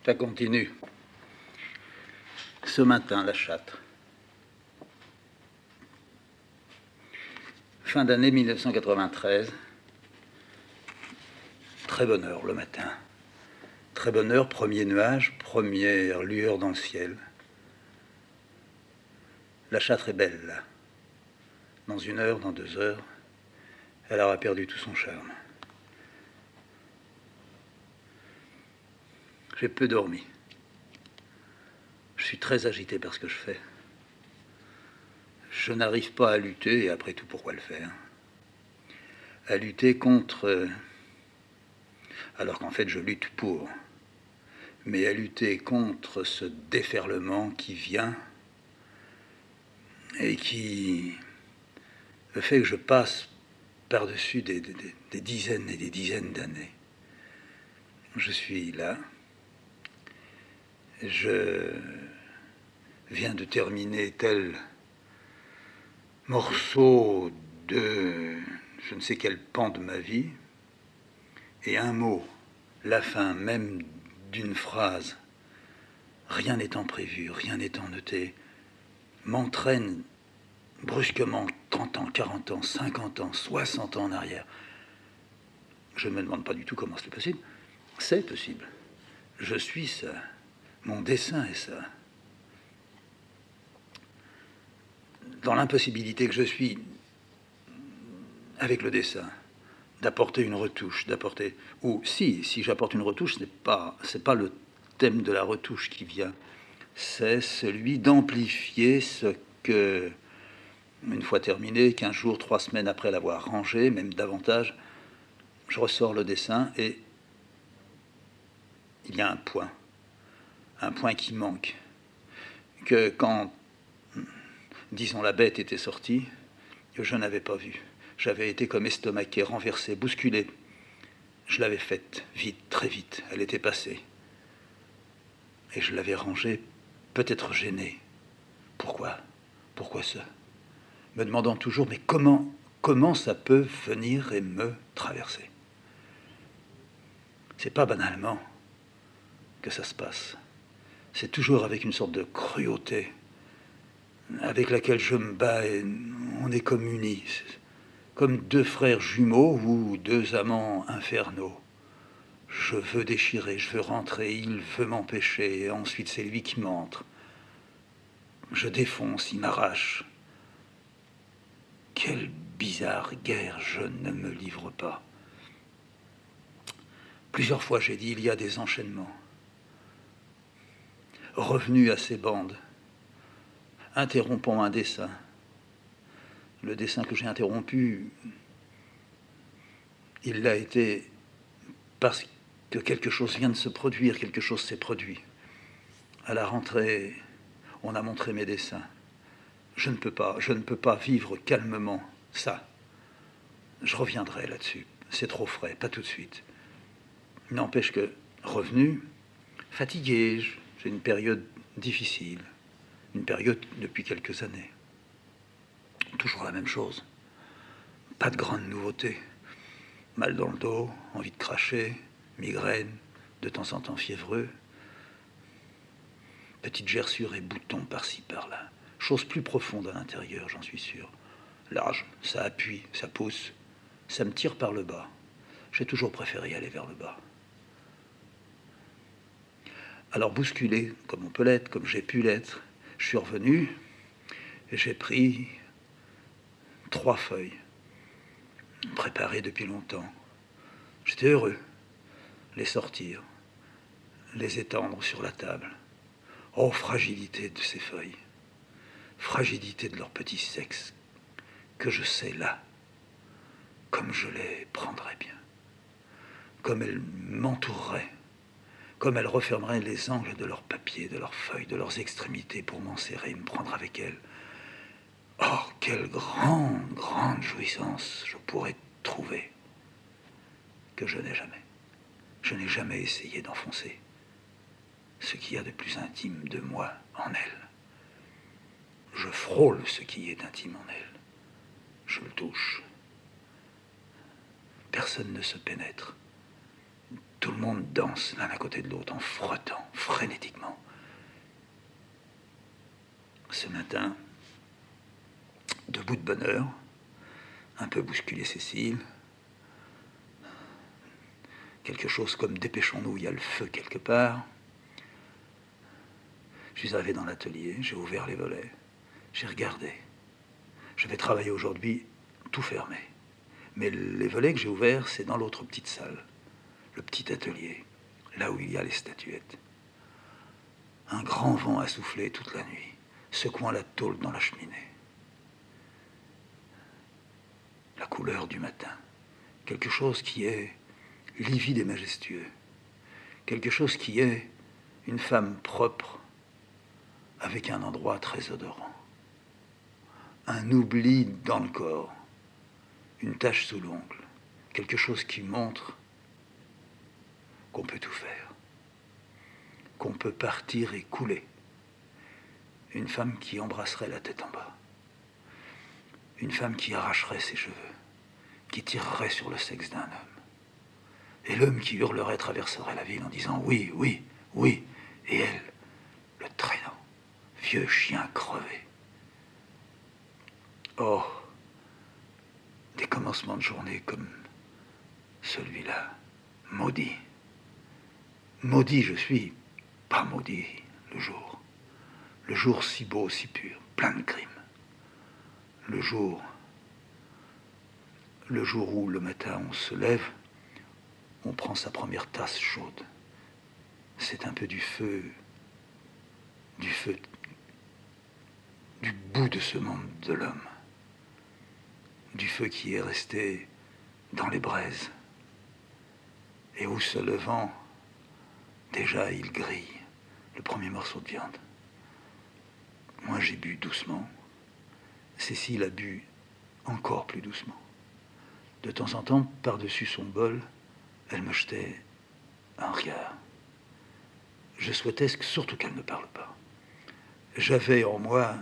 Ça continue. Ce matin, la Châtre. Fin d'année 1993. Très bonne heure le matin. Très bonne heure, premier nuage, première lueur dans le ciel. La Châtre est belle, là. Dans 1 heure, dans 2 heures, elle aura perdu tout son charme. J'ai peu dormi. Je suis très agité par ce que je fais. Je n'arrive pas à lutter, et après tout, pourquoi le faire? À lutter contre... alors qu'en fait, je lutte pour. Mais à lutter contre ce déferlement qui vient et qui fait que je passe par-dessus des dizaines et des dizaines d'années. Je suis là. Je viens de terminer tel morceau de je ne sais quel pan de ma vie, et un mot, la fin même d'une phrase, rien n'étant prévu, rien n'étant noté, m'entraîne brusquement 30 ans, 40 ans, 50 ans, 60 ans en arrière. Je ne me demande pas du tout comment c'est possible. C'est possible. Je suis ça. Mon dessin est ça. Dans l'impossibilité que je suis, avec le dessin, d'apporter une retouche, d'apporter... Ou si j'apporte une retouche, c'est pas le thème de la retouche qui vient. C'est celui d'amplifier ce que, une fois terminé, 15 jours, 3 semaines après l'avoir rangé, même davantage, je ressors le dessin et il y a un point qui manque. Que quand, disons, la bête était sortie, je n'avais pas vu. J'avais été comme estomaqué, renversé, bousculé. Je l'avais faite vite, très vite. Elle était passée. Et je l'avais rangée, peut-être gêné. Pourquoi? Pourquoi ça? Me demandant toujours, mais comment ça peut venir et me traverser? C'est pas banalement que ça se passe. C'est toujours avec une sorte de cruauté avec laquelle je me bats et on est comme unis. Comme 2 frères jumeaux ou 2 amants infernaux. Je veux déchirer, je veux rentrer, il veut m'empêcher, et ensuite c'est lui qui m'entre. Je défonce, il m'arrache. Quelle bizarre guerre, je ne me livre pas. Plusieurs fois j'ai dit, il y a des enchaînements. Revenu à ces bandes, interrompant un dessin. Le dessin que j'ai interrompu, il l'a été parce que quelque chose vient de se produire, quelque chose s'est produit. À la rentrée, on a montré mes dessins. Je ne peux pas vivre calmement ça. Je reviendrai là-dessus. C'est trop frais, pas tout de suite. N'empêche que, revenu, fatigué, j'ai une période difficile. Une période depuis quelques années. Toujours la même chose. Pas de grande nouveauté. Mal dans le dos, envie de cracher, migraine, de temps en temps fiévreux. Petite gerçure et boutons par-ci, par-là. Chose plus profonde à l'intérieur, j'en suis sûr. Large, ça appuie, ça pousse, ça me tire par le bas. J'ai toujours préféré aller vers le bas. Alors bousculé, comme on peut l'être, comme j'ai pu l'être, je suis revenu et j'ai pris 3 feuilles, préparées depuis longtemps. J'étais heureux. Les sortir, les étendre sur la table. Oh, fragilité de ces feuilles, fragilité de leur petit sexe, que je sais là, comme je les prendrais bien, comme elles m'entoureraient, comme elles refermeraient les angles de leurs papiers, de leurs feuilles, de leurs extrémités pour m'enserrer et me prendre avec elles. Oh, quelle grande, grande jouissance je pourrais trouver, que je n'ai jamais. Je n'ai jamais essayé d'enfoncer ce qu'il y a de plus intime de moi en elle. Je frôle ce qui est intime en elle. Je le touche. Personne ne se pénètre. Tout le monde danse l'un à côté de l'autre en frottant frénétiquement. Ce matin, debout de bonne heure, un peu bousculé Cécile, quelque chose comme dépêchons-nous, il y a le feu quelque part. Je suis arrivé dans l'atelier, j'ai ouvert les volets, j'ai regardé. Je vais travailler aujourd'hui tout fermé. Mais les volets que j'ai ouverts, c'est dans l'autre petite salle, le petit atelier, là où il y a les statuettes. Un grand vent a soufflé toute la nuit, secouant la tôle dans la cheminée. La couleur du matin, quelque chose qui est livide et majestueux, quelque chose qui est une femme propre avec un endroit très odorant, un oubli dans le corps, une tache sous l'ongle, quelque chose qui montre qu'on peut tout faire, qu'on peut partir et couler. Une femme qui embrasserait la tête en bas, une femme qui arracherait ses cheveux, qui tirerait sur le sexe d'un homme. Et l'homme qui hurlerait traverserait la ville en disant oui, oui, oui, et elle, le traînant, vieux chien crevé. Oh, des commencements de journée comme celui-là, maudit. Maudit je suis, pas maudit le jour si beau, si pur, plein de crimes. Le jour où le matin on se lève, on prend sa première tasse chaude. C'est un peu du feu du bout de ce monde de l'homme, du feu qui est resté dans les braises, et où se levant, déjà il grille le premier morceau de viande. Moi j'ai bu doucement, Cécile a bu encore plus doucement. De temps en temps, par-dessus son bol, elle me jetait un regard. Je souhaitais surtout qu'elle ne parle pas. J'avais en moi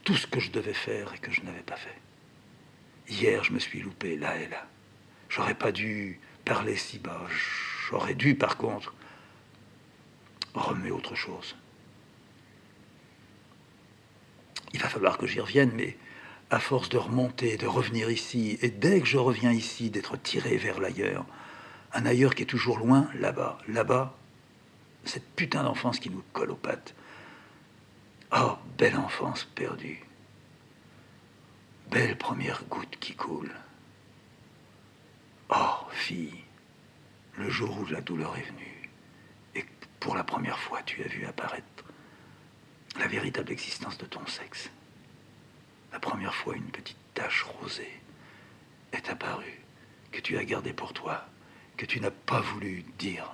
tout ce que je devais faire et que je n'avais pas fait. Hier, je me suis loupé là et là. J'aurais pas dû parler si bas. J'aurais dû, par contre, remuer autre chose. Il va falloir que j'y revienne, mais à force de remonter, de revenir ici, et dès que je reviens ici, d'être tiré vers l'ailleurs, un ailleurs qui est toujours loin, là-bas, là-bas, cette putain d'enfance qui nous colle aux pattes. Oh, belle enfance perdue. Belle première goutte qui coule. Oh, fille, le jour où la douleur est venue, et que pour la première fois tu as vu apparaître la véritable existence de ton sexe. La première fois, une petite tache rosée est apparue, que tu as gardée pour toi, que tu n'as pas voulu dire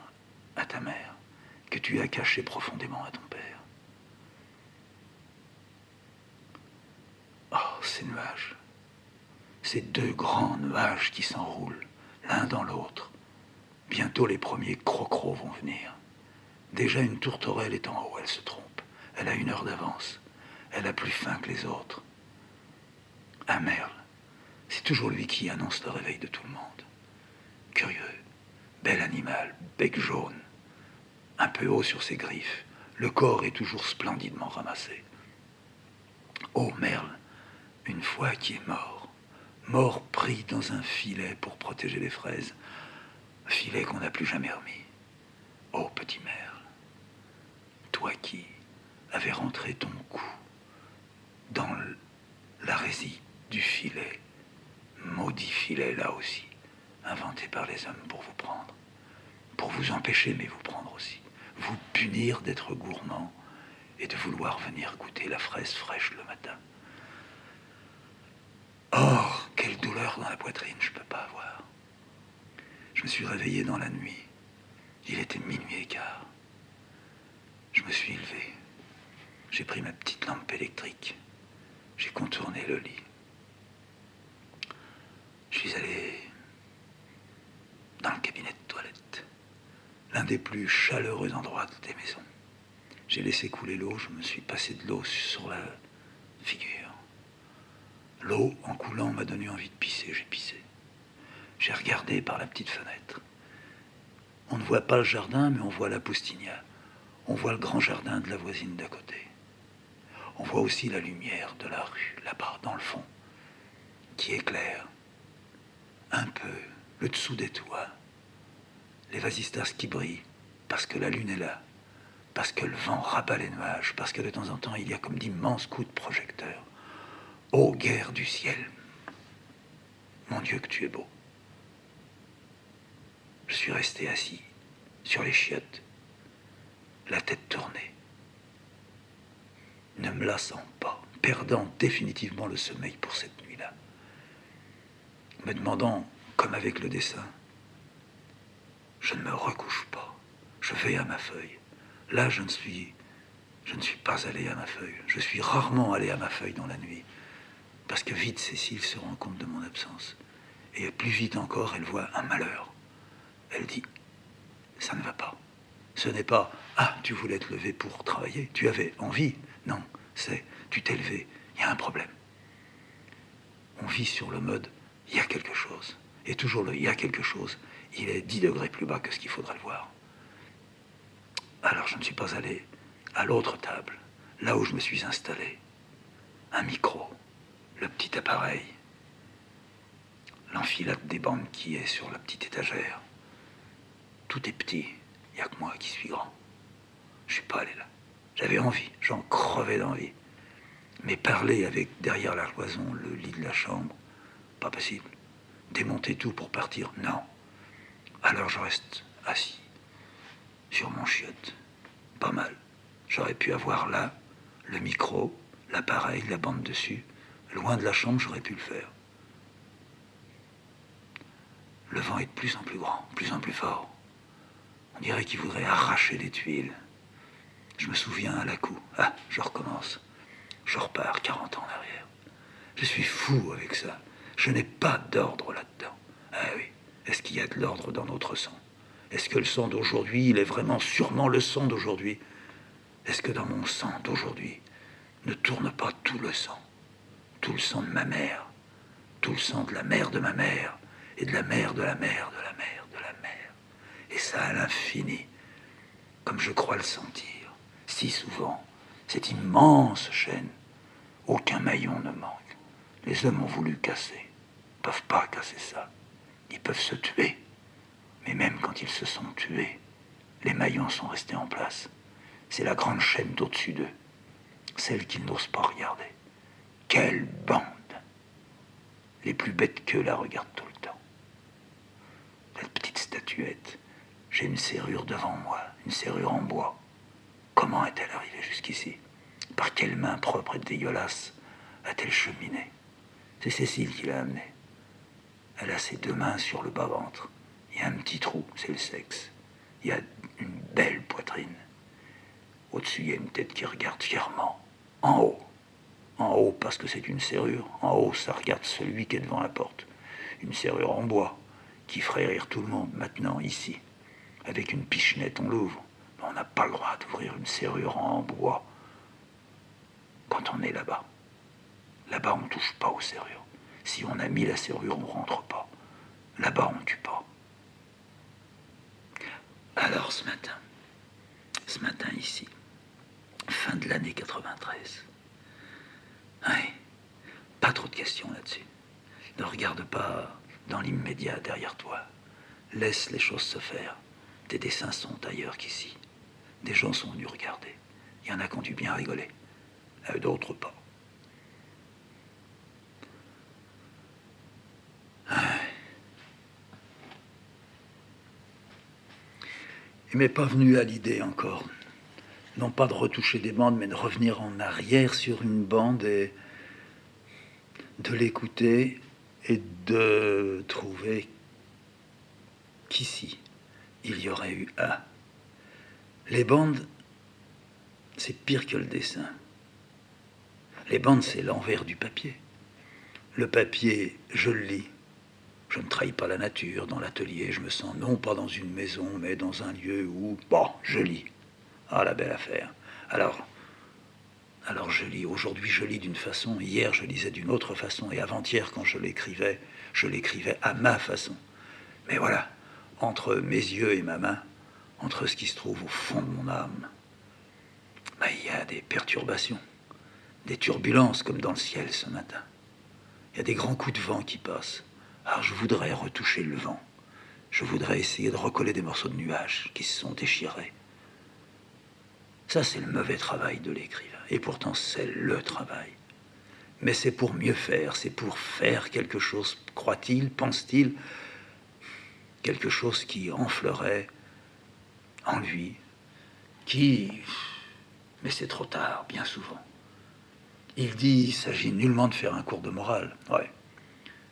à ta mère, que tu as cachée profondément à ton père. Oh, ces nuages, ces deux grands nuages qui s'enroulent l'un dans l'autre. Bientôt les premiers crocros vont venir. Déjà une tourterelle est en haut, elle se trompe. Elle a 1 heure d'avance. Elle a plus faim que les autres. Un merle, c'est toujours lui qui annonce le réveil de tout le monde. Curieux, bel animal, bec jaune, un peu haut sur ses griffes. Le corps est toujours splendidement ramassé. Oh merle, une fois qui est mort, mort pris dans un filet pour protéger les fraises, un filet qu'on n'a plus jamais remis. Oh petit merle, toi qui avais rentré ton cou dans la résille du filet, maudit filet là aussi, inventé par les hommes pour vous prendre, pour vous empêcher mais vous prendre aussi, vous punir d'être gourmand et de vouloir venir goûter la fraise fraîche le matin. Oh, quelle douleur dans la poitrine, je ne peux pas avoir. Je me suis réveillé dans la nuit. Il était 00h15. Je me suis levé. J'ai pris ma petite lampe électrique. J'ai contourné le lit. Je suis allé dans le cabinet de toilette, l'un des plus chaleureux endroits des maisons. J'ai laissé couler l'eau, je me suis passé de l'eau sur la figure. L'eau, en coulant, m'a donné envie de pisser, j'ai pissé. J'ai regardé par la petite fenêtre. On ne voit pas le jardin, mais on voit la Poustinia. On voit le grand jardin de la voisine d'à côté. On voit aussi la lumière de la rue, là-bas, dans le fond, qui éclaire un peu le dessous des toits, les vasistas qui brillent, parce que la lune est là, parce que le vent rabat les nuages, parce que de temps en temps, il y a comme d'immenses coups de projecteur. Ô guerre du ciel, mon Dieu que tu es beau. Je suis resté assis sur les chiottes, la tête tournée, ne me lassant pas, perdant définitivement le sommeil pour cette nuit-là, me demandant, comme avec le dessin, je ne me recouche pas, je vais à ma feuille. Là, je ne suis pas allé à ma feuille. Je suis rarement allé à ma feuille dans la nuit, parce que vite Cécile se rend compte de mon absence, et plus vite encore, elle voit un malheur. Elle dit, ça ne va pas. Ce n'est pas, ah, tu voulais te lever pour travailler, tu avais envie. Non, c'est, tu t'es levé, il y a un problème. On vit sur le mode, il y a quelque chose. Et toujours le il y a quelque chose, il est 10 degrés plus bas que ce qu'il faudrait le voir. Alors je ne suis pas allé à l'autre table, là où je me suis installé. Un micro, le petit appareil, l'enfilade des bandes qui est sur la petite étagère. Tout est petit, il n'y a que moi qui suis grand. Je ne suis pas allé là. J'avais envie, j'en crevais d'envie. Mais parler avec, derrière la cloison, le lit de la chambre, pas possible. Démonter tout pour partir, non. Alors je reste assis sur mon chiotte. Pas mal. J'aurais pu avoir là le micro, l'appareil, la bande dessus. Loin de la chambre, j'aurais pu le faire. Le vent est de plus en plus grand, de plus en plus fort. On dirait qu'il voudrait arracher les tuiles. Je me souviens à la coup. Ah, je recommence. Je repars 40 ans en arrière. Je suis fou avec ça. Je n'ai pas d'ordre là-dedans. Ah oui, est-ce qu'il y a de l'ordre dans notre sang? Est-ce que le sang d'aujourd'hui, il est vraiment sûrement le sang d'aujourd'hui? Est-ce que dans mon sang d'aujourd'hui ne tourne pas tout le sang? Tout le sang de ma mère, tout le sang de la mère de ma mère, et de la mère de la mère de la mère de la mère. Et ça à l'infini, comme je crois le sentir, si souvent, cette immense chaîne, aucun maillon ne manque. Les hommes ont voulu casser, ils ne peuvent pas casser ça. Ils peuvent se tuer, mais même quand ils se sont tués, les maillons sont restés en place. C'est la grande chaîne d'au-dessus d'eux, celle qu'ils n'osent pas regarder. Quelle bande! Les plus bêtes qu'eux la regardent tout le temps. Cette petite statuette, j'ai une serrure devant moi, une serrure en bois. Comment est-elle arrivée jusqu'ici? Par quelle main propre et dégueulasse a-t-elle cheminé? C'est Cécile qui l'a amenée. Elle a ses 2 mains sur le bas-ventre. Il y a un petit trou, c'est le sexe. Il y a une belle poitrine. Au-dessus, il y a une tête qui regarde fièrement. En haut. En haut, parce que c'est une serrure. En haut, ça regarde celui qui est devant la porte. Une serrure en bois, qui ferait rire tout le monde, maintenant, ici. Avec une pichenette, on l'ouvre. Mais on n'a pas le droit d'ouvrir une serrure en bois quand on est là-bas. Là-bas, on ne touche pas aux serrures. Si on a mis la serrure, on ne rentre pas. Là-bas, on ne tue pas. Alors, ce matin ici, fin de l'année 93, ouais, pas trop de questions là-dessus. Ne regarde pas dans l'immédiat derrière toi. Laisse les choses se faire. Tes dessins sont ailleurs qu'ici. Des gens sont venus regarder. Il y en a qui ont dû bien rigoler. D'autres pas. Il m'est pas venu à l'idée encore, non pas de retoucher des bandes, mais de revenir en arrière sur une bande et de l'écouter et de trouver qu'ici, il y aurait eu un. Les bandes, c'est pire que le dessin. Les bandes, c'est l'envers du papier. Le papier, je le lis. Je ne trahis pas la nature. Dans l'atelier, je me sens non pas dans une maison, mais dans un lieu où, bon, je lis. Ah, la belle affaire. Alors je lis. Aujourd'hui, je lis d'une façon. Hier, je lisais d'une autre façon. Et avant-hier, quand je l'écrivais à ma façon. Mais voilà, entre mes yeux et ma main, entre ce qui se trouve au fond de mon âme, ben, il y a des perturbations, des turbulences comme dans le ciel ce matin. Il y a des grands coups de vent qui passent. Alors je voudrais retoucher le vent. Je voudrais essayer de recoller des morceaux de nuages qui se sont déchirés. Ça, c'est le mauvais travail de l'écrivain. Et pourtant, c'est le travail. Mais c'est pour mieux faire, c'est pour faire quelque chose, croit-il, pense-t-il, quelque chose qui enflerait en lui, mais c'est trop tard, bien souvent. Il dit, il s'agit nullement de faire un cours de morale. Ouais,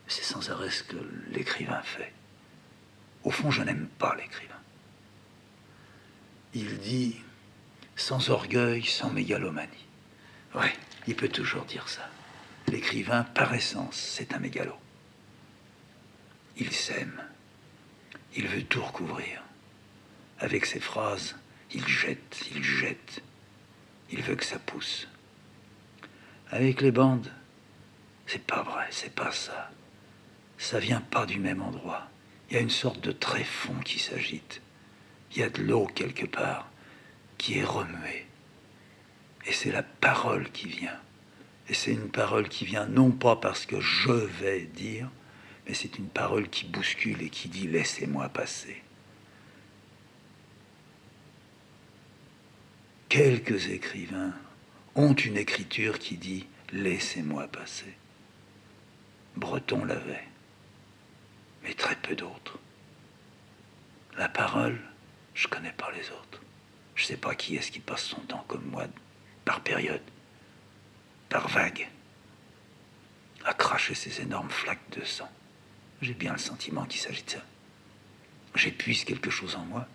c'est sans arrêt ce que l'écrivain fait. Au fond, je n'aime pas l'écrivain. Il dit, sans orgueil, sans mégalomanie. Ouais, il peut toujours dire ça. L'écrivain, par essence, c'est un mégalo. Il sème. Il veut tout recouvrir. Avec ses phrases, il jette, il jette. Il veut que ça pousse. Avec les bandes, c'est pas vrai, c'est pas ça. Ça vient pas du même endroit. Il y a une sorte de tréfonds qui s'agite. Il y a de l'eau quelque part qui est remuée. Et c'est la parole qui vient. Et c'est une parole qui vient non pas parce que je vais dire, mais c'est une parole qui bouscule et qui dit « laissez-moi passer ». Quelques écrivains ont une écriture qui dit « laissez-moi passer ». Breton l'avait, mais très peu d'autres. La parole, je ne connais pas les autres. Je ne sais pas qui est-ce qui passe son temps comme moi, par période, par vague, à cracher ces énormes flaques de sang. J'ai bien le sentiment qu'il s'agit de ça. J'épuise quelque chose en moi.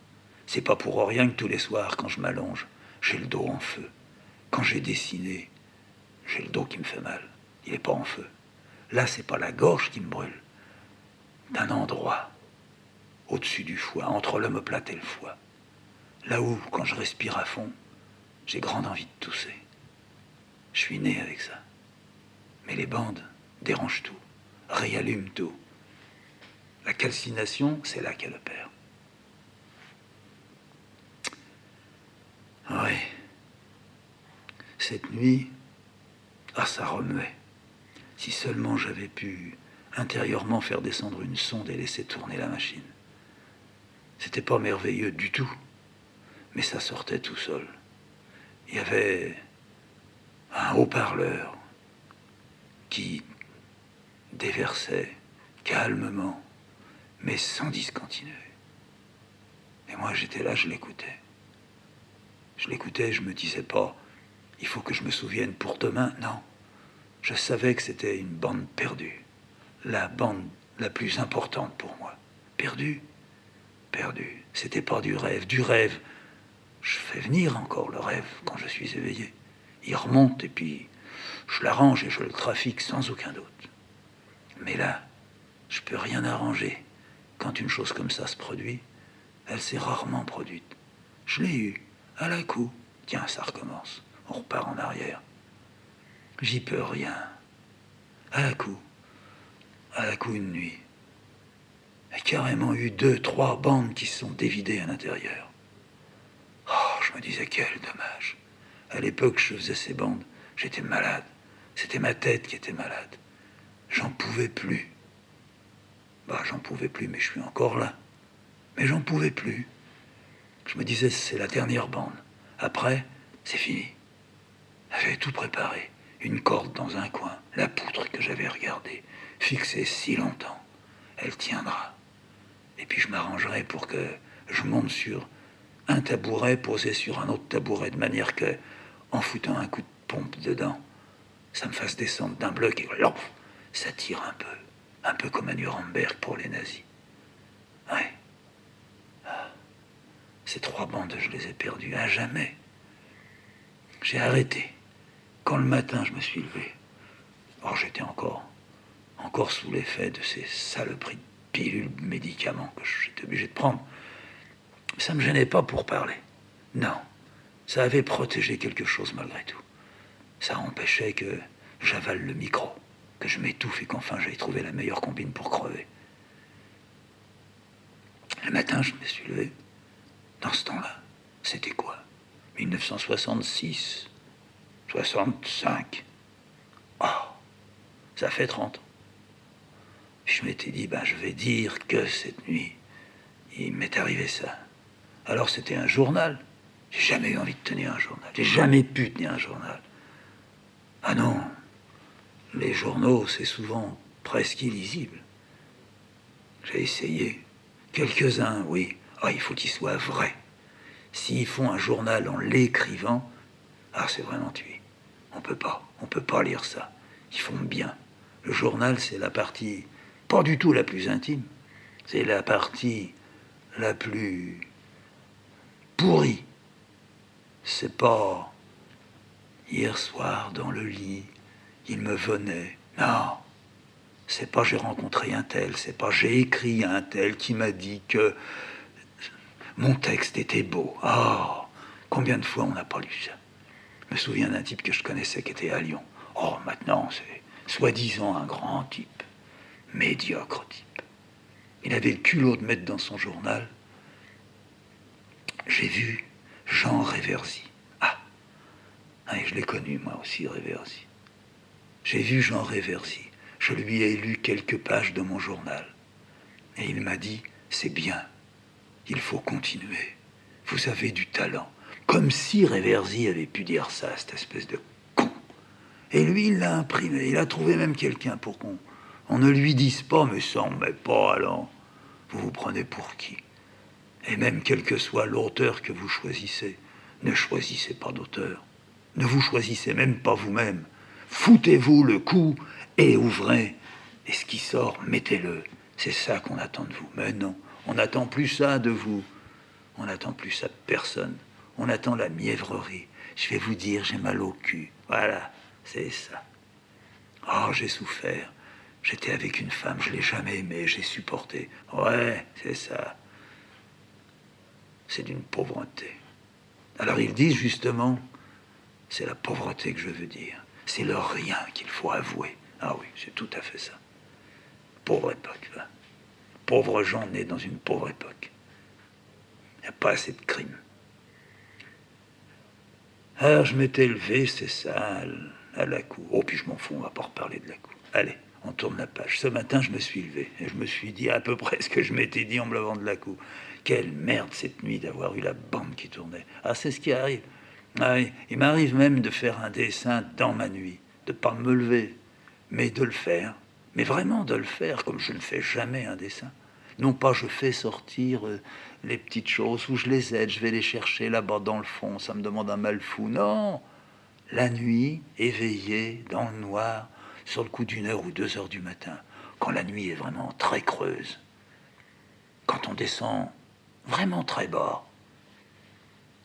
C'est pas pour rien que tous les soirs, quand je m'allonge, j'ai le dos en feu. Quand j'ai dessiné, j'ai le dos qui me fait mal. Il n'est pas en feu. Là, c'est pas la gorge qui me brûle. D'un endroit, au-dessus du foie, entre l'omoplate et le foie. Là où, quand je respire à fond, j'ai grande envie de tousser. Je suis né avec ça. Mais les bandes dérangent tout, réallument tout. La calcination, c'est là qu'elle opère. Oui. Cette nuit, ça remuait. Si seulement j'avais pu intérieurement faire descendre une sonde et laisser tourner la machine. C'était pas merveilleux du tout, mais ça sortait tout seul. Il y avait un haut-parleur qui déversait calmement, mais sans discontinuer. Et moi, j'étais là, je l'écoutais. Je l'écoutais, je me disais pas, il faut que je me souvienne pour demain. Non, je savais que c'était une bande perdue. La bande la plus importante pour moi. Perdue. Perdue. C'était pas du rêve. Du rêve, je fais venir encore le rêve quand je suis éveillé. Il remonte et puis je l'arrange et je le trafique sans aucun doute. Mais là, je peux rien arranger. Quand une chose comme ça se produit, elle s'est rarement produite. Je l'ai eue, à la coup. Tiens, ça recommence. On repart en arrière. J'y peux rien. À la coup une nuit. Il y a carrément eu 2, 3 bandes qui se sont dévidées à l'intérieur. Oh, je me disais, quel dommage. À l'époque, je faisais ces bandes, j'étais malade. C'était ma tête qui était malade. J'en pouvais plus. J'en pouvais plus, mais je suis encore là. Mais j'en pouvais plus. Je me disais, c'est la dernière bande. Après, c'est fini. J'avais tout préparé. Une corde dans un coin, la poutre que j'avais regardée, fixée si longtemps. Elle tiendra. Et puis je m'arrangerai pour que je monte sur un tabouret posé sur un autre tabouret, de manière que, en foutant un coup de pompe dedans, ça me fasse descendre d'un bloc et ça tire un peu comme à Nuremberg pour les nazis. Ouais. Ces 3 bandes, je les ai perdues à jamais. J'ai arrêté. Quand le matin, je me suis levé, j'étais encore sous l'effet de ces saloperies de pilules, médicaments que j'étais obligé de prendre. Ça ne me gênait pas pour parler. Non, ça avait protégé quelque chose malgré tout. Ça empêchait que j'avale le micro, que je m'étouffe et qu'enfin j'aille trouver la meilleure combine pour crever. Le matin, je me suis levé. Dans ce temps-là, c'était quoi? 1966, 65. Oh, ça fait 30 ans. Puis je m'étais dit, je vais dire que cette nuit, il m'est arrivé ça. Alors c'était un journal. J'ai jamais eu envie de tenir un journal. J'ai jamais pu tenir un journal. Ah non, les journaux, c'est souvent presque illisible. J'ai essayé. Quelques-uns, oui. Ah, il faut qu'ils soient vrais. S'ils font un journal en l'écrivant, c'est vraiment tué. On peut pas lire ça. Ils font bien. Le journal, c'est la partie, pas du tout la plus intime. C'est la partie la plus pourrie. C'est pas hier soir dans le lit, il me venait. Non, c'est pas j'ai rencontré un tel, c'est pas j'ai écrit à un tel qui m'a dit que mon texte était beau. Combien de fois on n'a pas lu ça? Je me souviens d'un type que je connaissais qui était à Lyon. Maintenant, c'est soi-disant un grand type, médiocre type. Il avait le culot de mettre dans son journal. J'ai vu Jean Réversy. Et je l'ai connu, moi aussi, Réversy. J'ai vu Jean Réversy. Je lui ai lu quelques pages de mon journal. Et il m'a dit, c'est bien, il faut continuer. Vous avez du talent. Comme si Réversy avait pu dire ça, cette espèce de con. Et lui, il l'a imprimé. Il a trouvé même quelqu'un pour qu'on ne lui dise pas, mais ça, on ne met pas, alors. Vous vous prenez pour qui? Et même quel que soit l'auteur que vous choisissez, ne choisissez pas d'auteur. Ne vous choisissez même pas vous-même. Foutez-vous le coup et ouvrez. Et ce qui sort, mettez-le. C'est ça qu'on attend de vous. Mais non, on n'attend plus ça de vous. On n'attend plus ça de personne. On attend la mièvrerie. Je vais vous dire, j'ai mal au cul. Voilà, c'est ça. J'ai souffert. J'étais avec une femme, je l'ai jamais aimée, j'ai supporté. Ouais, c'est ça. C'est d'une pauvreté. Alors ils disent justement, c'est la pauvreté que je veux dire. C'est le rien qu'il faut avouer. Ah oui, c'est tout à fait ça. Pauvre époque. Là. Pauvres gens nés dans une pauvre époque. Il n'y a pas assez de crimes. Alors je m'étais levé, c'est ça, à la cour. Puis je m'en fous, on va pas reparler de la cour. Allez, on tourne la page. Ce matin, je me suis levé et je me suis dit à peu près ce que je m'étais dit en me levant de la cour. Quelle merde cette nuit d'avoir eu la bande qui tournait. C'est ce qui arrive. Il m'arrive même de faire un dessin dans ma nuit, de pas me lever, mais de le faire. Mais vraiment de le faire, comme je ne fais jamais un dessin. Non pas je fais sortir les petites choses, ou je les aide, je vais les chercher là-bas dans le fond, ça me demande un mal fou. Non, la nuit, éveillé, dans le noir, sur le coup d'1 heure ou 2 heures du matin, quand la nuit est vraiment très creuse, quand on descend vraiment très bas,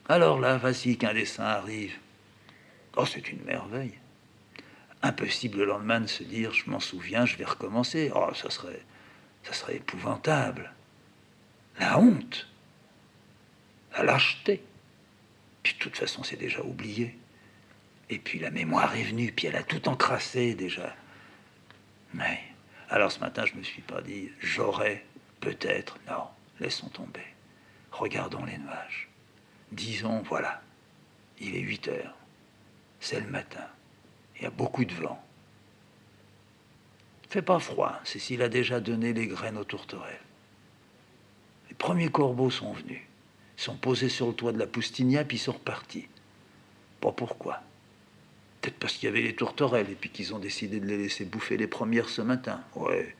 alors là, voici qu'un dessin arrive. C'est une merveille. Impossible le lendemain de se dire, je m'en souviens, je vais recommencer. Ça serait épouvantable. La honte, la lâcheté. Puis de toute façon, c'est déjà oublié. Et puis la mémoire est venue, puis elle a tout encrassé déjà. Mais alors ce matin, je me suis pas dit, j'aurais peut-être. Non, laissons tomber. Regardons les nuages. Disons, voilà, il est 8 heures. C'est le matin. Il y a beaucoup de vent. Fait pas froid, c'est s'il a déjà donné les graines aux tourterelles. Les premiers corbeaux sont venus. Ils sont posés sur le toit de la Poustinia, puis ils sont repartis. Pas pourquoi. Peut-être parce qu'il y avait les tourterelles, et puis qu'ils ont décidé de les laisser bouffer les premières ce matin. Ouais.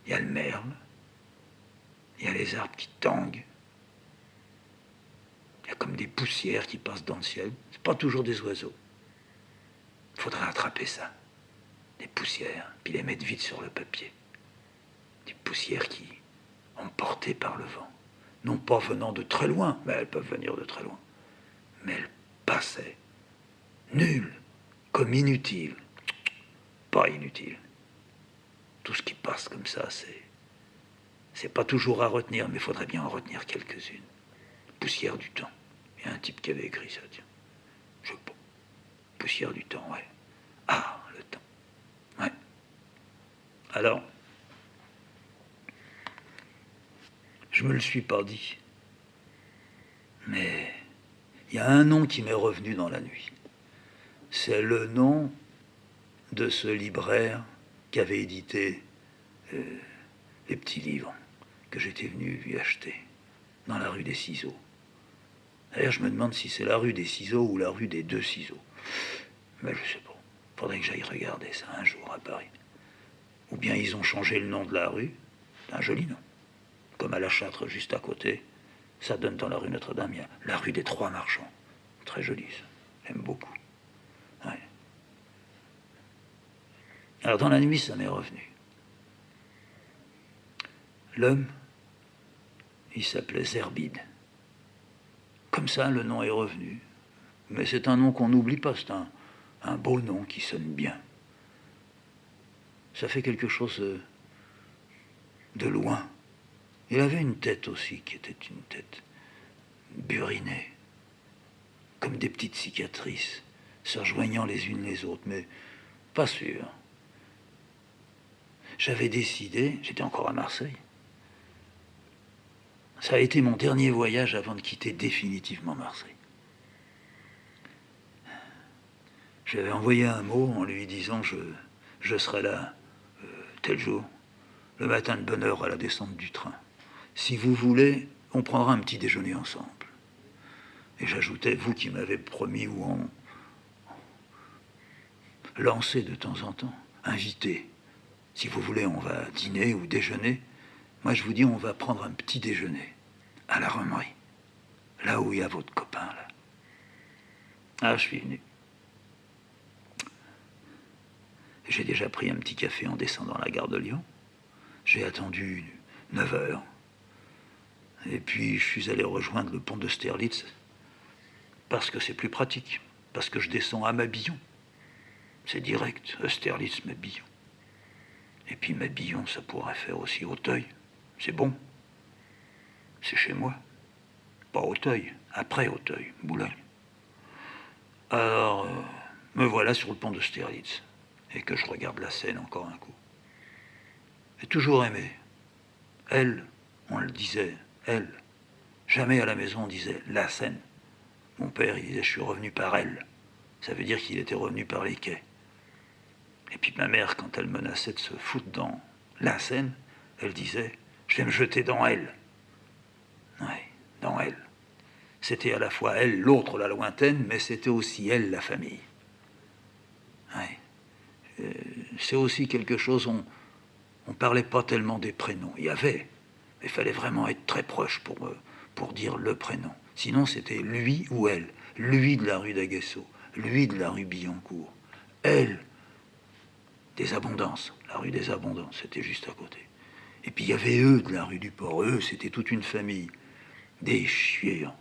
Il y a le merle. Il y a les arbres qui tanguent. Il y a comme des poussières qui passent dans le ciel. C'est pas toujours des oiseaux. Il faudrait attraper ça. Des poussières, puis les mettre vite sur le papier. Des poussières qui, emportées par le vent, non pas venant de très loin, mais elles peuvent venir de très loin, mais elles passaient, nulles, comme inutiles, pas inutiles. Tout ce qui passe comme ça, c'est pas toujours à retenir, mais il faudrait bien en retenir quelques-unes. Poussière du temps. Il y a un type qui avait écrit ça, tiens. Je sais pas. Poussière du temps, ouais. Le temps. Ouais. Alors, Je me le suis pas dit. Mais il y a un nom qui m'est revenu dans la nuit. C'est le nom de ce libraire qui avait édité les petits livres que j'étais venu lui acheter dans la rue des Ciseaux. D'ailleurs, je me demande si c'est la rue des Ciseaux ou la rue des Deux Ciseaux. Mais je sais pas. Faudrait que j'aille regarder ça un jour à Paris. Ou bien ils ont changé le nom de la rue. C'est un joli nom. Comme à la Châtre, juste à côté. Ça donne dans la rue Notre-Dame, il y a la rue des Trois Marchands. Très joli, ça. J'aime beaucoup. Ouais. Alors, dans la nuit, ça m'est revenu. L'homme, il s'appelait Zerbide. Comme ça, le nom est revenu. Mais c'est un nom qu'on n'oublie pas, c'est un beau nom qui sonne bien. Ça fait quelque chose de loin. Il avait une tête aussi qui était une tête burinée, comme des petites cicatrices, se rejoignant les unes les autres, mais pas sûr. J'avais décidé, j'étais encore à Marseille, ça a été mon dernier voyage avant de quitter définitivement Marseille. J'avais envoyé un mot en lui disant je serai là tel jour, le matin de bonne heure à la descente du train. Si vous voulez, on prendra un petit déjeuner ensemble. Et j'ajoutais, vous qui m'avez promis ou on lancé de temps en temps, invité. Si vous voulez, on va dîner ou déjeuner. Moi, je vous dis, on va prendre un petit déjeuner à la Remerie, là où il y a votre copain, là. Ah, je suis venu. J'ai déjà pris un petit café en descendant la gare de Lyon. J'ai attendu 9 heures. Et puis, je suis allé rejoindre le pont d'Austerlitz parce que c'est plus pratique, parce que je descends à Mabillon. C'est direct, Austerlitz, Mabillon. Et puis Mabillon, ça pourrait faire aussi Auteuil. C'est bon. C'est chez moi. Pas Auteuil, après Auteuil, Boulogne. Alors, me voilà sur le pont d'Austerlitz. Et que je regarde la Seine encore un coup. J'ai toujours aimé. Elle, on le disait, elle. Jamais à la maison on disait la Seine. Mon père, il disait, je suis revenu par elle. Ça veut dire qu'il était revenu par les quais. Et puis ma mère, quand elle menaçait de se foutre dans la Seine, elle disait, je vais me jeter dans elle. Oui, dans elle. C'était à la fois elle, l'autre, la lointaine, mais c'était aussi elle, la famille. Oui. C'est aussi quelque chose, on ne parlait pas tellement des prénoms. Il y avait, mais il fallait vraiment être très proche pour dire le prénom. Sinon, c'était lui ou elle. Lui de la rue d'Aguesseau, lui de la rue Billancourt, elle des Abondances, la rue des Abondances, c'était juste à côté. Et puis il y avait eux de la rue du Port, eux, c'était toute une famille, des chiens.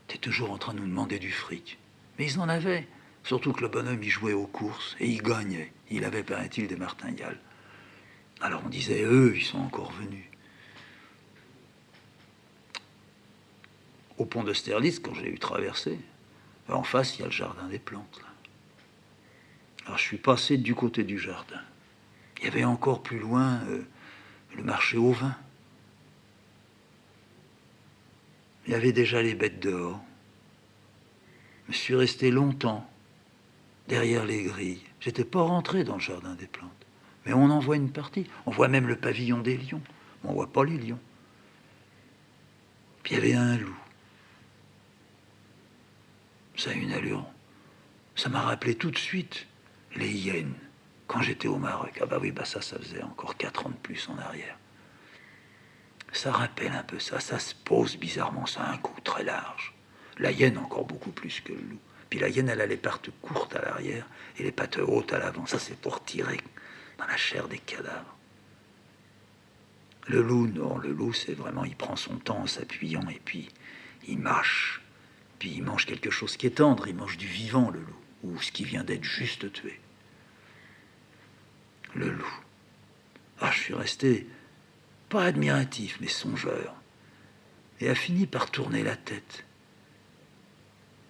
T'es toujours en train de nous demander du fric. Mais ils en avaient, surtout que le bonhomme, il jouait aux courses, et il gagnait. Il avait, paraît-il, des martingales. Alors on disait, eux, ils sont encore venus. Au pont d'Austerlitz, quand je l'ai eu traversé, en face, il y a le jardin des plantes, là. Alors je suis passé du côté du jardin. Il y avait encore plus loin le marché au vin. Il y avait déjà les bêtes dehors. Je suis resté longtemps derrière les grilles. J'étais pas rentré dans le jardin des plantes. Mais on en voit une partie. On voit même le pavillon des lions. On voit pas les lions. Puis il y avait un loup. Ça a une allure. Ça m'a rappelé tout de suite les hyènes quand j'étais au Maroc. Ah bah oui, bah ça faisait encore 4 ans de plus en arrière. Ça rappelle un peu ça. Ça se pose bizarrement. Ça a un cou très large. La hyène encore beaucoup plus que le loup. Puis la hyène, elle a les pattes courtes à l'arrière et les pattes hautes à l'avant. Ça, c'est pour tirer dans la chair des cadavres. Le loup, non, le loup, c'est vraiment, il prend son temps en s'appuyant et puis il mâche. Puis il mange quelque chose qui est tendre, il mange du vivant, le loup, ou ce qui vient d'être juste tué. Le loup. Ah, je suis resté, pas admiratif, mais songeur, et a fini par tourner la tête.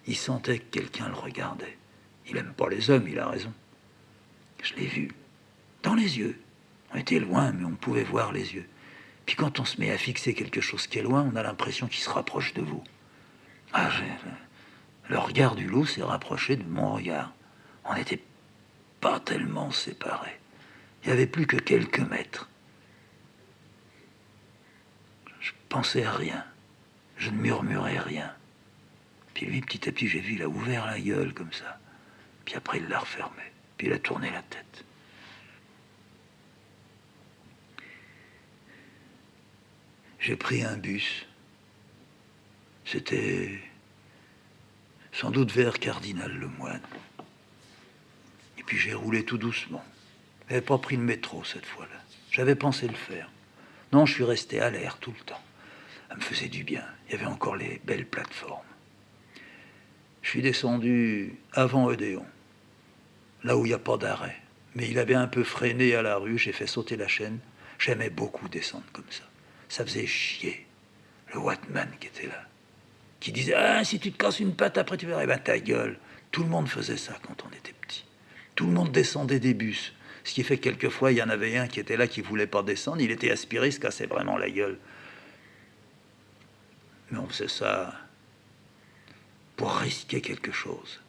Il sentait que quelqu'un le regardait. Il aime pas les hommes, il a raison. Je l'ai vu, dans les yeux. On était loin, mais on pouvait voir les yeux. Puis quand on se met à fixer quelque chose qui est loin, on a l'impression qu'il se rapproche de vous. Le regard du loup s'est rapproché de mon regard. On n'était pas tellement séparés. Il n'y avait plus que quelques mètres. Je pensais à rien. Je ne murmurais rien. Puis lui, petit à petit, j'ai vu, il a ouvert la gueule comme ça. Puis après, il l'a refermé. Puis il a tourné la tête. J'ai pris un bus. C'était sans doute vers Cardinal Lemoine. Et puis j'ai roulé tout doucement. Je n'avais pas pris le métro cette fois-là. J'avais pensé le faire. Non, je suis resté à l'air tout le temps. Ça me faisait du bien. Il y avait encore les belles plateformes. Je suis descendu avant Odéon, là où il n'y a pas d'arrêt. Mais il avait un peu freiné à la rue, j'ai fait sauter la chaîne. J'aimais beaucoup descendre comme ça. Ça faisait chier le Watman qui était là, qui disait « Ah, si tu te casses une patte, après tu verras. » Eh ben ta gueule. Tout le monde faisait ça quand on était petit. Tout le monde descendait des bus. Ce qui fait que quelquefois, il y en avait un qui était là, qui ne voulait pas descendre. Il était aspiré, il se cassait vraiment la gueule. Mais on faisait ça pour risquer quelque chose.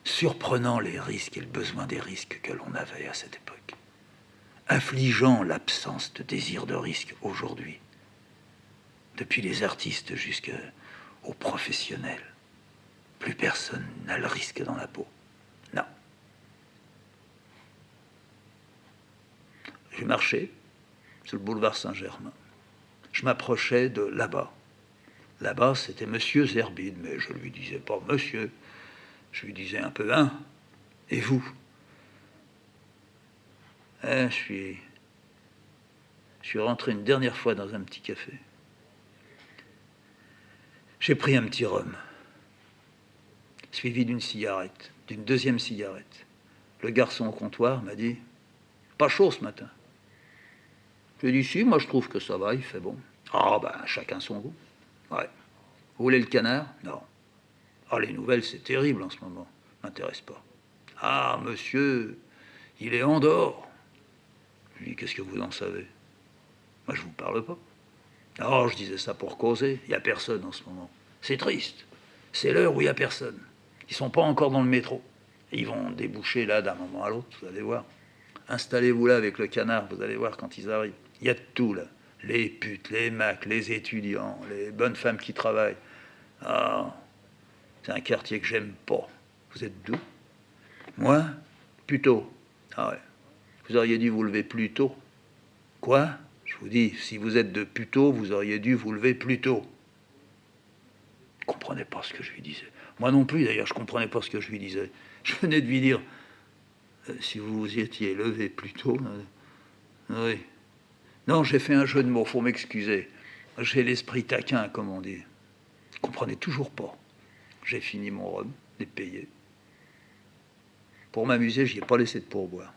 Surprenant les risques et le besoin des risques que l'on avait à cette époque. Affligeant l'absence de désir de risque aujourd'hui. Depuis les artistes jusqu'aux professionnels. Plus personne n'a le risque dans la peau. Non. J'ai marché sur le boulevard Saint-Germain. Je m'approchais de là-bas. Là-bas, c'était Monsieur Zerbide, mais je lui disais pas Monsieur. Je lui disais un peu hein. Et vous? Je suis rentré une dernière fois dans un petit café. J'ai pris un petit rhum, suivi d'une cigarette, d'une deuxième cigarette. Le garçon au comptoir m'a dit « Pas chaud ce matin ». J'ai dit « Si, moi je trouve que ça va, il fait bon ». Ah ben, chacun son goût. Ouais. Vous voulez le canard? Non. Ah, les nouvelles, c'est terrible en ce moment. M'intéresse pas. Ah, monsieur, il est en dehors. Je lui dis, qu'est-ce que vous en savez? Moi, je vous parle pas. Oh, je disais ça pour causer. Il n'y a personne en ce moment. C'est triste. C'est l'heure où il n'y a personne. Ils sont pas encore dans le métro. Et ils vont déboucher là d'un moment à l'autre, vous allez voir. Installez-vous là avec le canard, vous allez voir quand ils arrivent. Il y a de tout là. Les putes, les macs, les étudiants, les bonnes femmes qui travaillent. Ah, c'est un quartier que j'aime pas. Vous êtes d'où? Moi? Plutôt. Ah ouais. Vous auriez dû vous lever plus tôt. Quoi? Je vous dis, si vous êtes de Puteaux, vous auriez dû vous lever plus tôt. Je ne comprenais pas ce que je lui disais. Moi non plus, d'ailleurs, je ne comprenais pas ce que je lui disais. Je venais de lui dire, si vous vous y étiez levé plus tôt... oui. Non, j'ai fait un jeu de mots, faut m'excuser. J'ai l'esprit taquin, comme on dit. Je ne comprenais toujours pas. J'ai fini mon rhum, les payé. Pour m'amuser, je n'y ai pas laissé de pourboire.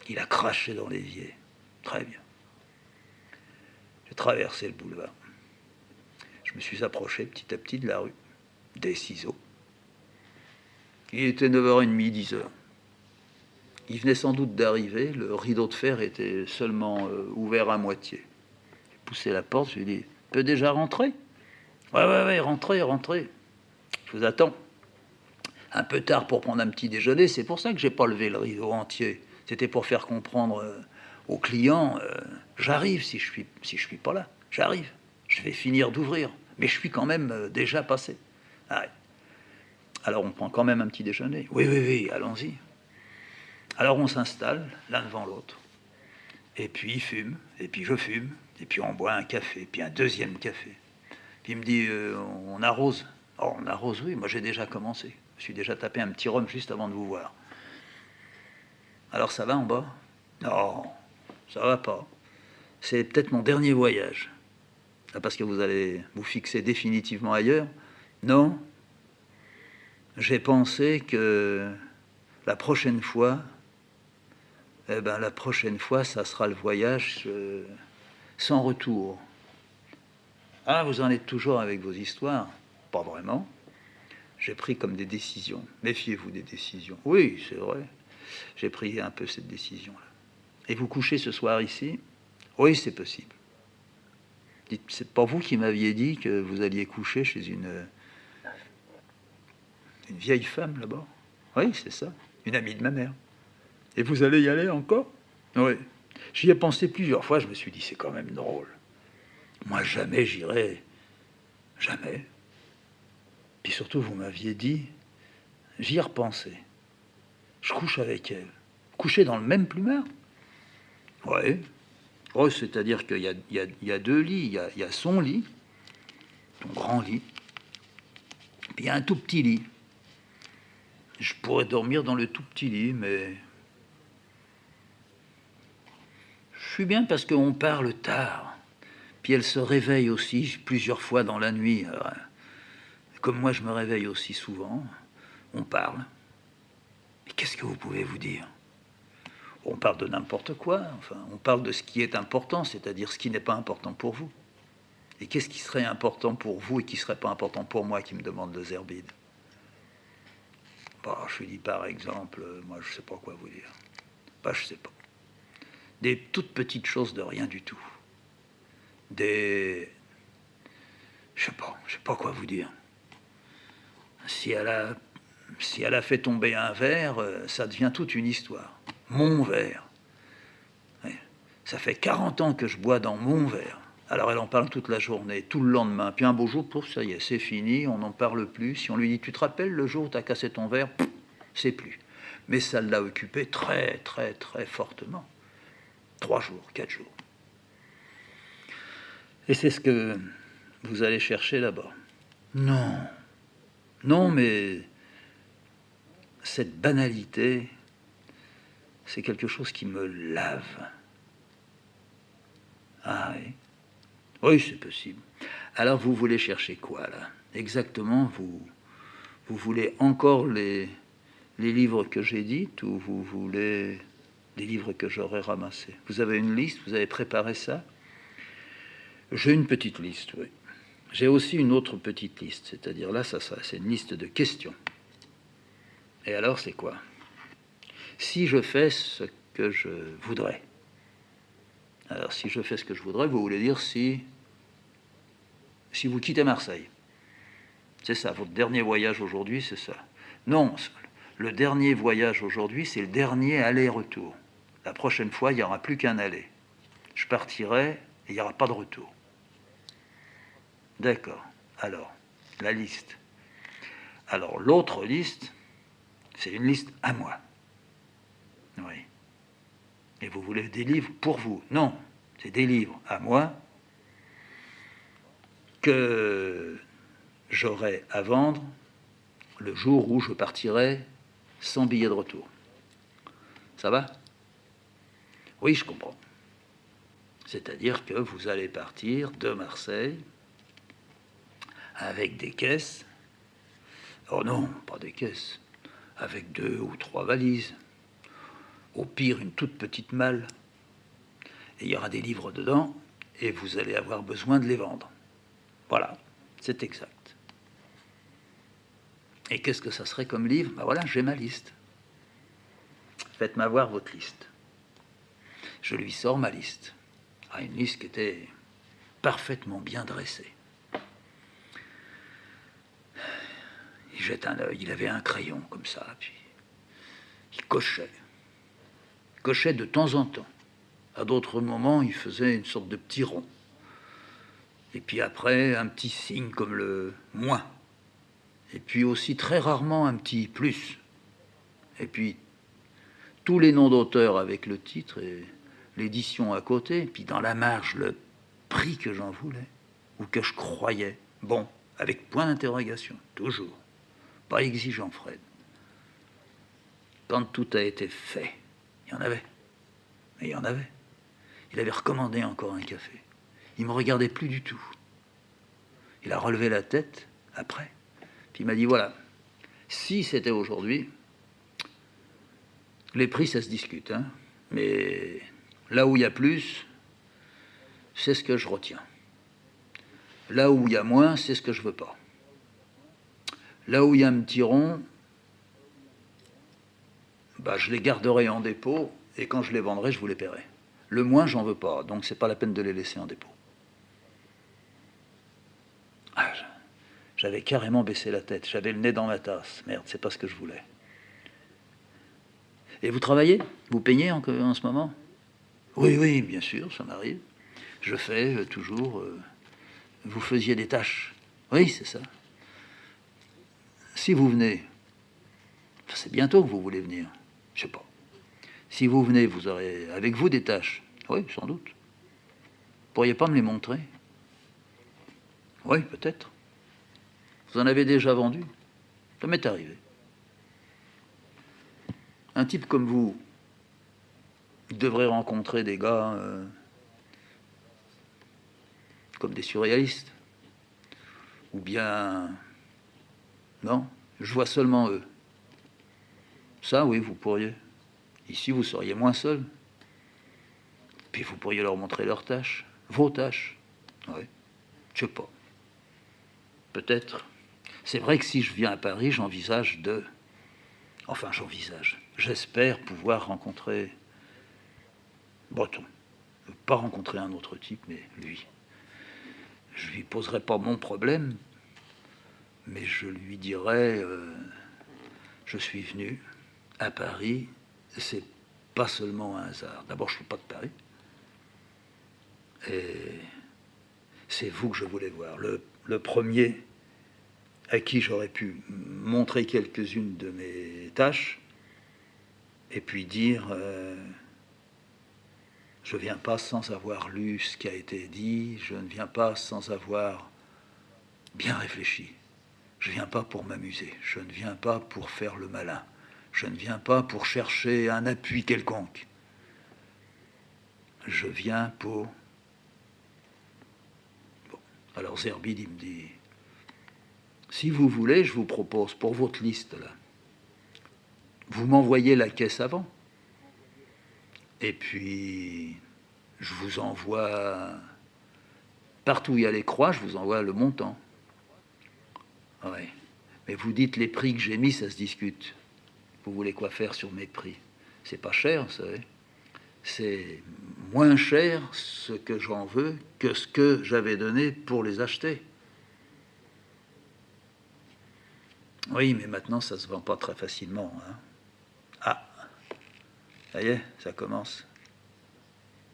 Il a craché dans l'évier. Très bien. J'ai traversé le boulevard. Je me suis approché petit à petit de la rue, des ciseaux. Il était 9h30, 10h. Il venait sans doute d'arriver, le rideau de fer était seulement ouvert à moitié. J'ai poussé la porte, je lui ai dit, « Peut déjà rentrer ?»« Ouais, rentrez, rentrez. Je vous attends. » Un peu tard pour prendre un petit déjeuner, c'est pour ça que j'ai pas levé le rideau entier. C'était pour faire comprendre aux clients, j'arrive si je suis pas là. J'arrive. Je vais finir d'ouvrir. Mais je suis quand même déjà passé. Ah, alors on prend quand même un petit déjeuner. Oui, allons-y. Alors on s'installe l'un devant l'autre. Et puis il fume, et puis je fume, et puis on boit un café, puis un deuxième café. Puis il me dit, on arrose. Oh, on arrose, oui, moi j'ai déjà commencé. Je me suis déjà tapé un petit rhum juste avant de vous voir. Alors ça va en bas? Non, ça va pas. C'est peut-être mon dernier voyage. Parce que vous allez vous fixer définitivement ailleurs? Non. J'ai pensé que la prochaine fois, ça sera le voyage sans retour. Ah, vous en êtes toujours avec vos histoires? Pas vraiment. J'ai pris comme des décisions. Méfiez-vous des décisions. Oui, c'est vrai. J'ai pris un peu cette décision-là. Et vous couchez ce soir ici? Oui, c'est possible. C'est pas vous qui m'aviez dit que vous alliez coucher chez une vieille femme là-bas? Oui, c'est ça, une amie de ma mère. Et vous allez y aller encore? Oui. J'y ai pensé plusieurs fois, je me suis dit, c'est quand même drôle. Moi, jamais j'irai. Jamais. Puis surtout, vous m'aviez dit, j'y ai repensé. Je couche avec elle. Coucher dans le même plumard? Oui. Oh, c'est-à-dire qu'il y a deux lits. Il y a son lit, ton grand lit, puis il y a un tout petit lit. Je pourrais dormir dans le tout petit lit, mais je suis bien parce qu'on parle tard. Puis elle se réveille aussi plusieurs fois dans la nuit. Alors, comme moi, je me réveille aussi souvent. On parle. Mais qu'est-ce que vous pouvez vous dire? On parle de n'importe quoi. Enfin, on parle de ce qui est important, c'est-à-dire ce qui n'est pas important pour vous. Et qu'est-ce qui serait important pour vous et qui serait pas important pour moi, qui me demande le Zerbide? Bah, je lui dis par exemple, moi je sais pas quoi vous dire. Bah, je sais pas. Des toutes petites choses de rien du tout. Je sais pas quoi vous dire. Si elle a fait tomber un verre, ça devient toute une histoire. Mon verre. Ouais. Ça fait 40 ans que je bois dans mon verre. Alors elle en parle toute la journée, tout le lendemain. Puis un beau jour, pouf, ça y est, c'est fini, on n'en parle plus. Si on lui dit, tu te rappelles le jour où tu as cassé ton verre, c'est plus. Mais ça l'a occupé très, très, très fortement. 3 jours, 4 jours. Et c'est ce que vous allez chercher là-bas. Non. Non, mais cette banalité, c'est quelque chose qui me lave. Ah oui. Oui, c'est possible. Alors vous voulez chercher quoi là? Exactement, vous voulez encore les livres que j'ai dites ou vous voulez les livres que j'aurais ramassés? Vous avez une liste? Vous avez préparé ça? J'ai une petite liste, oui. J'ai aussi une autre petite liste, c'est-à-dire là, ça c'est une liste de questions. Et alors, c'est quoi? Si je fais ce que je voudrais. Alors, si je fais ce que je voudrais, vous voulez dire si vous quittez Marseille. C'est ça, votre dernier voyage aujourd'hui, c'est ça. Non, le dernier voyage aujourd'hui, c'est le dernier aller-retour. La prochaine fois, il n'y aura plus qu'un aller. Je partirai et il n'y aura pas de retour. D'accord. Alors, la liste. Alors, l'autre liste, c'est une liste à moi. Oui. Et vous voulez des livres pour vous? Non, c'est des livres à moi que j'aurai à vendre le jour où je partirai sans billet de retour. Ça va? Oui, je comprends. C'est-à-dire que vous allez partir de Marseille avec des caisses. Oh non, pas des caisses. Avec 2 ou 3 valises. Au pire, une toute petite malle. Et il y aura des livres dedans et vous allez avoir besoin de les vendre. Voilà, c'est exact. Et qu'est-ce que ça serait comme livre? Ben voilà, j'ai ma liste. Faites-moi voir votre liste. Je lui sors ma liste. Ah, une liste qui était parfaitement bien dressée. Il jette un œil, il avait un crayon comme ça, puis il cochait. Il cochait de temps en temps. À d'autres moments, il faisait une sorte de petit rond. Et puis après, un petit signe comme le moins. Et puis aussi très rarement un petit plus. Et puis tous les noms d'auteurs avec le titre et l'édition à côté. Et puis dans la marge, le prix que j'en voulais ou que je croyais. Bon, avec point d'interrogation, toujours. Pas exigeant, Fred. Quand tout a été fait, il y en avait. Mais il y en avait. Il avait recommandé encore un café. Il me regardait plus du tout. Il a relevé la tête après. Puis il m'a dit, voilà, si c'était aujourd'hui, les prix, ça se discute. Hein, mais là où il y a plus, c'est ce que je retiens. Là où il y a moins, c'est ce que je veux pas. Là où il y a un petit rond, bah, je les garderai en dépôt et quand je les vendrai, je vous les paierai. Le moins, j'en veux pas, donc c'est pas la peine de les laisser en dépôt. Ah, j'avais carrément baissé la tête, j'avais le nez dans ma tasse. Merde, c'est pas ce que je voulais. Et vous travaillez? Vous peignez en ce moment? Oui, oui, bien sûr, ça m'arrive. Je fais toujours... vous faisiez des tâches. Oui, c'est ça. Si vous venez, c'est bientôt que vous voulez venir. Je sais pas. Si vous venez, vous aurez avec vous des tâches. Oui, sans doute. Vous pourriez pas me les montrer? Oui, peut-être. Vous en avez déjà vendu? Ça m'est arrivé. Un type comme vous devrait rencontrer des gars comme des surréalistes. Ou bien... Non, je vois seulement eux. Ça, oui, vous pourriez. Ici, vous seriez moins seul. Puis vous pourriez leur montrer leurs tâches. Vos tâches. Oui. Je sais pas. Peut-être. C'est vrai que si je viens à Paris, j'envisage de... Enfin, j'envisage. J'espère pouvoir rencontrer Breton. Pas rencontrer un autre type, mais lui. Je lui poserai pas mon problème, mais je lui dirai je suis venu à Paris, c'est pas seulement un hasard. D'abord, je suis pas de Paris, et c'est vous que je voulais voir. Le premier à qui j'aurais pu montrer quelques-unes de mes tâches, et puis dire je ne viens pas sans avoir lu ce qui a été dit, je ne viens pas sans avoir bien réfléchi. Je ne viens pas pour m'amuser, je ne viens pas pour faire le malin, je ne viens pas pour chercher un appui quelconque. Je viens pour... Bon. Alors Zerbid, il me dit, si vous voulez, je vous propose pour votre liste, là, vous m'envoyez la caisse avant, et puis je vous envoie, partout où il y a les croix, je vous envoie le montant. Ouais. Mais vous dites les prix que j'ai mis, ça se discute. Vous voulez quoi faire sur mes prix? C'est pas cher, vous savez. C'est moins cher ce que j'en veux que ce que j'avais donné pour les acheter. Oui, mais maintenant, ça se vend pas très facilement. Hein. Ah, ça y est, ça commence.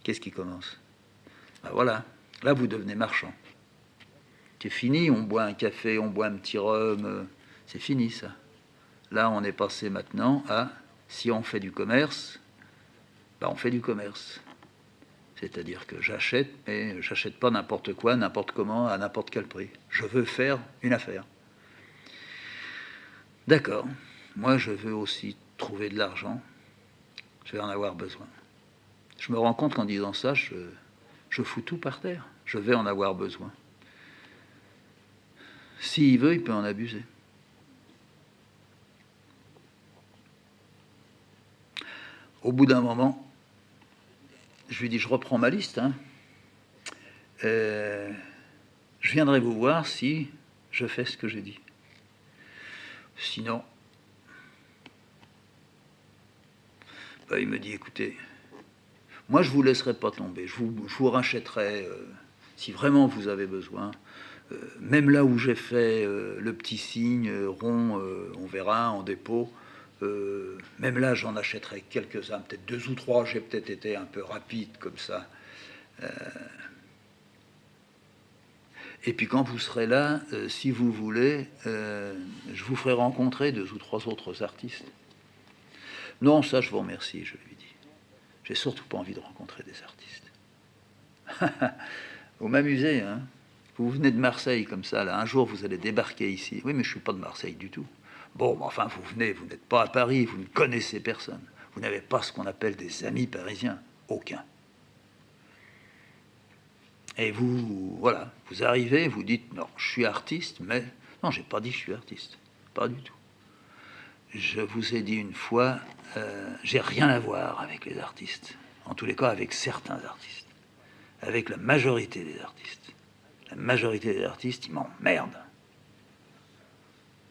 Qu'est-ce qui commence? Ben voilà, là, vous devenez marchand. C'est fini, on boit un café, on boit un petit rhum, c'est fini, ça. Là, on est passé maintenant à, si on fait du commerce, ben on fait du commerce. C'est-à-dire que j'achète, mais j'achète pas n'importe quoi, n'importe comment, à n'importe quel prix. Je veux faire une affaire. D'accord. Moi, je veux aussi trouver de l'argent. Je vais en avoir besoin. Je me rends compte qu'en disant ça, je fous tout par terre. Je vais en avoir besoin. S'il veut, il peut en abuser. Au bout d'un moment, je lui dis, je reprends ma liste. Hein. Je viendrai vous voir si je fais ce que j'ai dit. Sinon, ben, il me dit, écoutez, moi je ne vous laisserai pas tomber, je vous rachèterai si vraiment vous avez besoin. Même là où j'ai fait le petit signe rond, on verra, en dépôt, même là j'en achèterai quelques-uns, peut-être 2 ou 3, j'ai peut-être été un peu rapide comme ça. Et puis quand vous serez là, si vous voulez, je vous ferai rencontrer 2 ou 3 autres artistes. Non, ça je vous remercie, je lui dis. J'ai surtout pas envie de rencontrer des artistes. Vous m'amusez, hein? Vous venez de Marseille comme ça, là. Un jour vous allez débarquer ici. Oui, mais je suis pas de Marseille du tout. Bon, mais enfin, vous venez, vous n'êtes pas à Paris, vous ne connaissez personne. Vous n'avez pas ce qu'on appelle des amis parisiens. Aucun. Et vous, voilà, vous arrivez, vous dites, non, je suis artiste, mais... Non, j'ai pas dit je suis artiste. Pas du tout. Je vous ai dit une fois, j'ai rien à voir avec les artistes. En tous les cas, avec certains artistes. Avec la majorité des artistes. La majorité des artistes, ils m'emmerdent.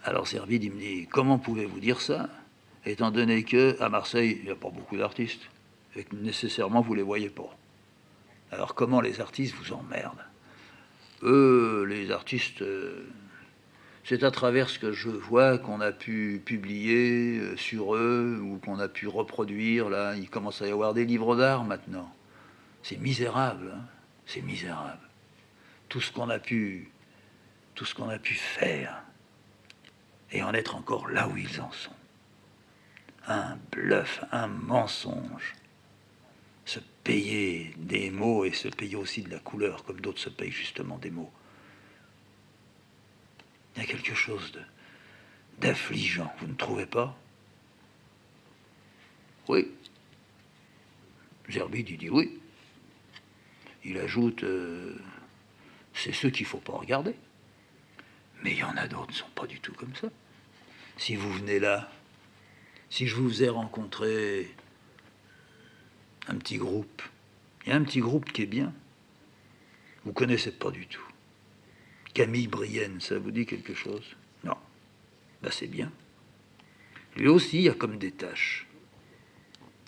Alors Zerbid, il me dit, comment pouvez-vous dire ça, étant donné que à Marseille, il n'y a pas beaucoup d'artistes. et que nécessairement vous les voyez pas. Alors comment les artistes vous emmerdent? Eux, les artistes, c'est à travers ce que je vois qu'on a pu publier sur eux ou qu'on a pu reproduire. Là, il commence à y avoir des livres d'art maintenant. C'est misérable, hein, c'est misérable. Tout ce qu'on a pu faire et en être encore là où ils en sont. Un bluff, un mensonge. Se payer des mots et se payer aussi de la couleur, comme d'autres se payent justement des mots. Il y a quelque chose d'affligeant, vous ne trouvez pas? Oui. Zerbide, il dit oui. Il ajoute, c'est ceux qu'il ne faut pas regarder. Mais il y en a d'autres qui ne sont pas du tout comme ça. Si vous venez là, si je vous ai rencontré un petit groupe, il y a un petit groupe qui est bien. Vous ne connaissez pas du tout. Camille Brienne, ça vous dit quelque chose? Non. Ben c'est bien. Lui aussi, il y a comme des tâches.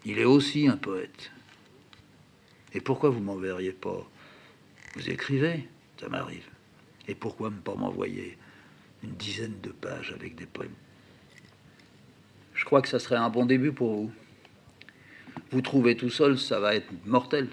Il est aussi un poète. Et pourquoi vous m'enverriez pas? Vous écrivez, ça m'arrive. Et pourquoi ne pas m'envoyer une dizaine de pages avec des poèmes? Je crois que ça serait un bon début pour vous. Vous trouvez tout seul, ça va être mortel.